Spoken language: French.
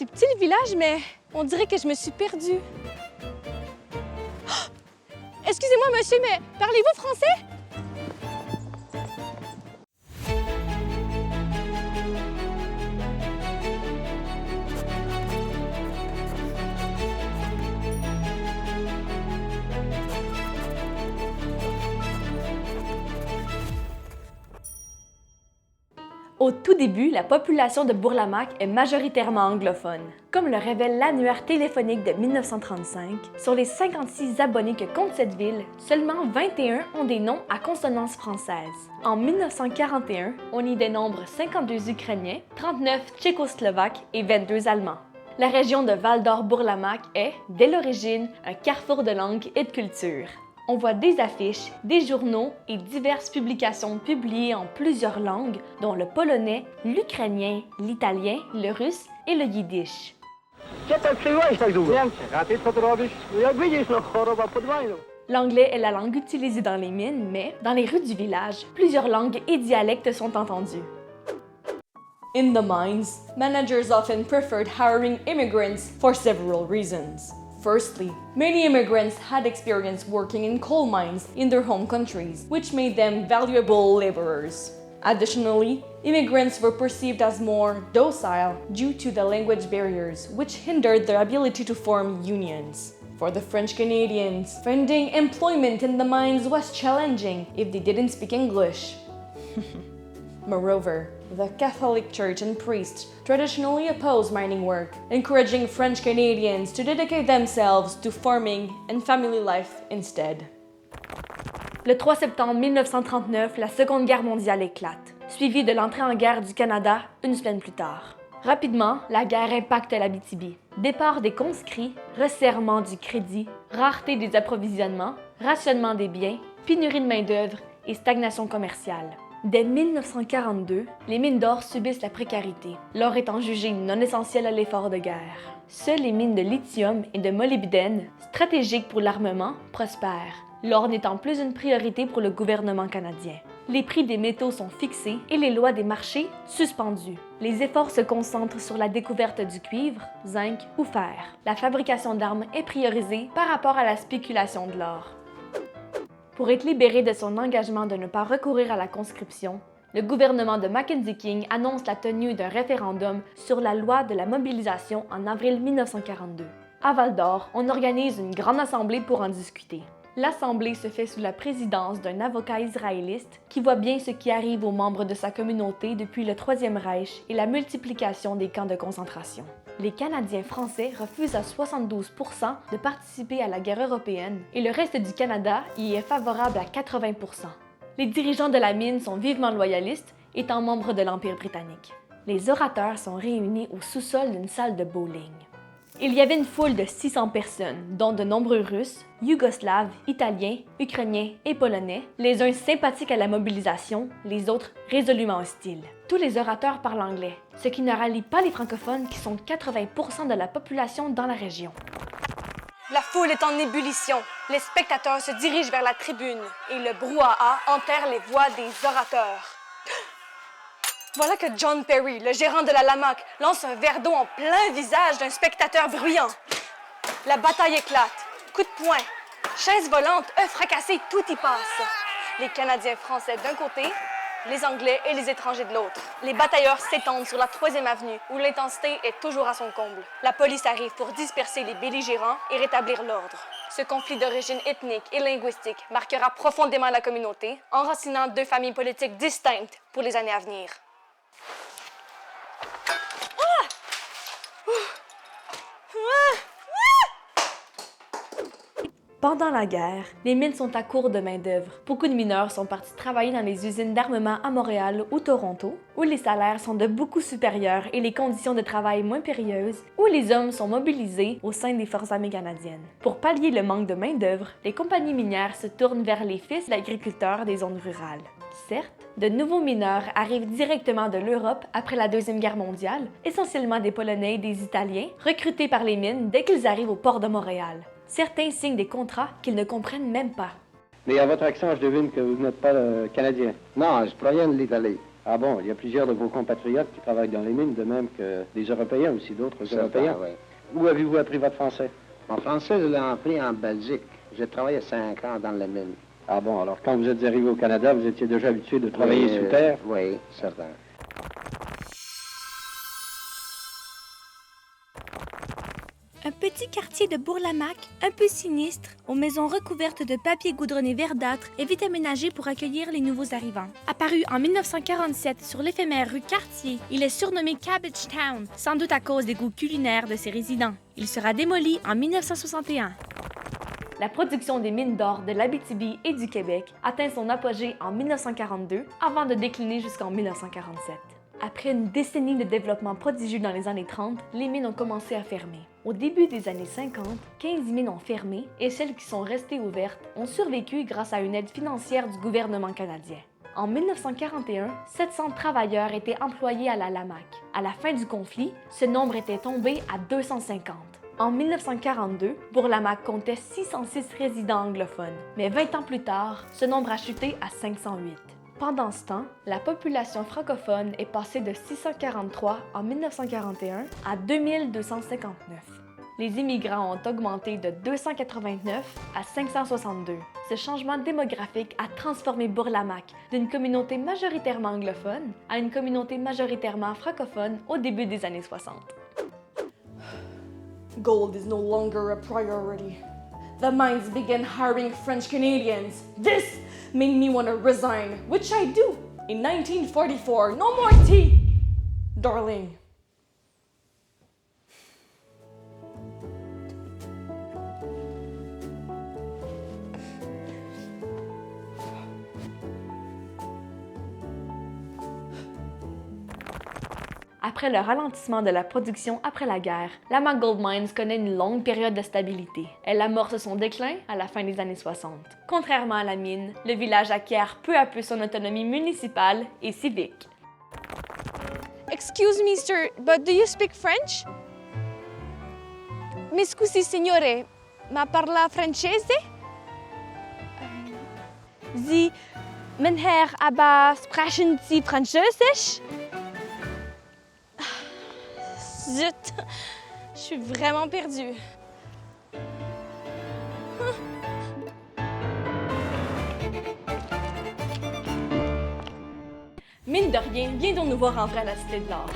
C'est petit le village, mais on dirait que je me suis perdue. Oh! Excusez-moi, monsieur, mais parlez-vous français? Au tout début, la population de Bourlamaque est majoritairement anglophone. Comme le révèle l'annuaire téléphonique de 1935, sur les 56 abonnés que compte cette ville, seulement 21 ont des noms à consonance française. En 1941, on y dénombre 52 Ukrainiens, 39 Tchécoslovaques et 22 Allemands. La région de Val-d'Or-Bourlamaque est, dès l'origine, un carrefour de langues et de culture. On voit des affiches, des journaux et diverses publications publiées en plusieurs langues, dont le polonais, l'ukrainien, l'italien, le russe et le yiddish. L'anglais est la langue utilisée dans les mines, mais dans les rues du village, plusieurs langues et dialectes sont entendus. In the mines, managers often preferred hiring immigrants for several reasons. Firstly, many immigrants had experience working in coal mines in their home countries, which made them valuable laborers. Additionally, immigrants were perceived as more docile due to the language barriers, which hindered their ability to form unions. For the French Canadians, finding employment in the mines was challenging if they didn't speak English. Moreover, the Catholic Church and priests traditionally opposed mining work, encouraging French Canadians to dedicate themselves to farming and family life instead. Le 3 septembre 1939, la Seconde Guerre mondiale éclate, suivie de l'entrée en guerre du Canada une semaine plus tard. Rapidement, la guerre impacte l'Abitibi. Départ des conscrits, resserrement du crédit, rareté des approvisionnements, rationnement des biens, pénurie de main-d'œuvre et stagnation commerciale. Dès 1942, les mines d'or subissent la précarité, l'or étant jugé non essentiel à l'effort de guerre. Seules les mines de lithium et de molybdène, stratégiques pour l'armement, prospèrent, l'or n'étant plus une priorité pour le gouvernement canadien. Les prix des métaux sont fixés et les lois des marchés suspendues. Les efforts se concentrent sur la découverte du cuivre, zinc ou fer. La fabrication d'armes est priorisée par rapport à la spéculation de l'or. Pour être libéré de son engagement de ne pas recourir à la conscription, le gouvernement de Mackenzie King annonce la tenue d'un référendum sur la loi de la mobilisation en avril 1942. À Val-d'Or, on organise une grande assemblée pour en discuter. L'assemblée se fait sous la présidence d'un avocat israéliste qui voit bien ce qui arrive aux membres de sa communauté depuis le Troisième Reich et la multiplication des camps de concentration. Les Canadiens français refusent à 72% de participer à la guerre européenne et le reste du Canada y est favorable à 80%. Les dirigeants de la mine sont vivement loyalistes, étant membres de l'Empire britannique. Les orateurs sont réunis au sous-sol d'une salle de bowling. Il y avait une foule de 600 personnes, dont de nombreux Russes, Yougoslaves, Italiens, Ukrainiens et Polonais, les uns sympathiques à la mobilisation, les autres résolument hostiles. Tous les orateurs parlent anglais, ce qui ne rallie pas les francophones qui sont 80% de la population dans la région. La foule est en ébullition. Les spectateurs se dirigent vers la tribune et le brouhaha enterre les voix des orateurs. Voilà que John Perry, le gérant de la Lamaque, lance un verre d'eau en plein visage d'un spectateur bruyant. La bataille éclate. Coups de poing, chaises volantes, œufs fracassés, tout y passe. Les Canadiens français d'un côté, les Anglais et les étrangers de l'autre. Les batailleurs s'étendent sur la 3e avenue, où l'intensité est toujours à son comble. La police arrive pour disperser les belligérants et rétablir l'ordre. Ce conflit d'origine ethnique et linguistique marquera profondément la communauté, enracinant 2 familles politiques distinctes pour les années à venir. Pendant la guerre, les mines sont à court de main-d'œuvre. Beaucoup de mineurs sont partis travailler dans les usines d'armement à Montréal ou Toronto, où les salaires sont de beaucoup supérieurs et les conditions de travail moins périlleuses, où les hommes sont mobilisés au sein des forces armées canadiennes. Pour pallier le manque de main-d'œuvre, les compagnies minières se tournent vers les fils d'agriculteurs des zones rurales. Certes, de nouveaux mineurs arrivent directement de l'Europe après la Deuxième Guerre mondiale, essentiellement des Polonais et des Italiens, recrutés par les mines dès qu'ils arrivent au port de Montréal. Certains signent des contrats qu'ils ne comprennent même pas. Mais à votre accent, je devine que vous n'êtes pas canadien. Non, je proviens de l'Italie. Ah bon, il y a plusieurs de vos compatriotes qui travaillent dans les mines, de même que des Européens aussi, d'autres Européens. Oui. Où avez-vous appris votre français? Mon français, je l'ai appris en Belgique. J'ai travaillé 5 ans dans les mines. Ah bon, alors quand vous êtes arrivé au Canada, vous étiez déjà habitué de travailler sous terre? Oui, certain. Un petit quartier de Bourlamaque, un peu sinistre, aux maisons recouvertes de papier goudronné verdâtre est vite aménagé pour accueillir les nouveaux arrivants. Apparu en 1947 sur l'éphémère rue Cartier, il est surnommé Cabbage Town, sans doute à cause des goûts culinaires de ses résidents. Il sera démoli en 1961. La production des mines d'or de l'Abitibi et du Québec atteint son apogée en 1942 avant de décliner jusqu'en 1947. Après une décennie de développement prodigieux dans les années 30, les mines ont commencé à fermer. Au début des années 50, 15 mines ont fermé et celles qui sont restées ouvertes ont survécu grâce à une aide financière du gouvernement canadien. En 1941, 700 travailleurs étaient employés à la Lamaque. À la fin du conflit, ce nombre était tombé à 250. En 1942, Bourlamaque comptait 606 résidents anglophones, mais 20 ans plus tard, ce nombre a chuté à 508. Pendant ce temps, la population francophone est passée de 643 en 1941 à 2259. Les immigrants ont augmenté de 289 à 562. Ce changement démographique a transformé Bourlamaque d'une communauté majoritairement anglophone à une communauté majoritairement francophone au début des années 60. Gold is no longer a priority. The mines began hiring French Canadians. This made me want to resign, which I do. In 1944, no more tea, darling. Après le ralentissement de la production après la guerre, Lamaque Gold Mines connaît une longue période de stabilité. Elle amorce son déclin à la fin des années 60. Contrairement à la mine, le village acquiert peu à peu son autonomie municipale et civique. Excuse me, sir, but do you speak French? Mi scusi, signore, ma parla francese? Sie, mein Herr, aber sprechen Sie Französisch? Zut! Je suis vraiment perdue. Mine de rien, viens donc nous voir en vrai à la Cité de l'Art.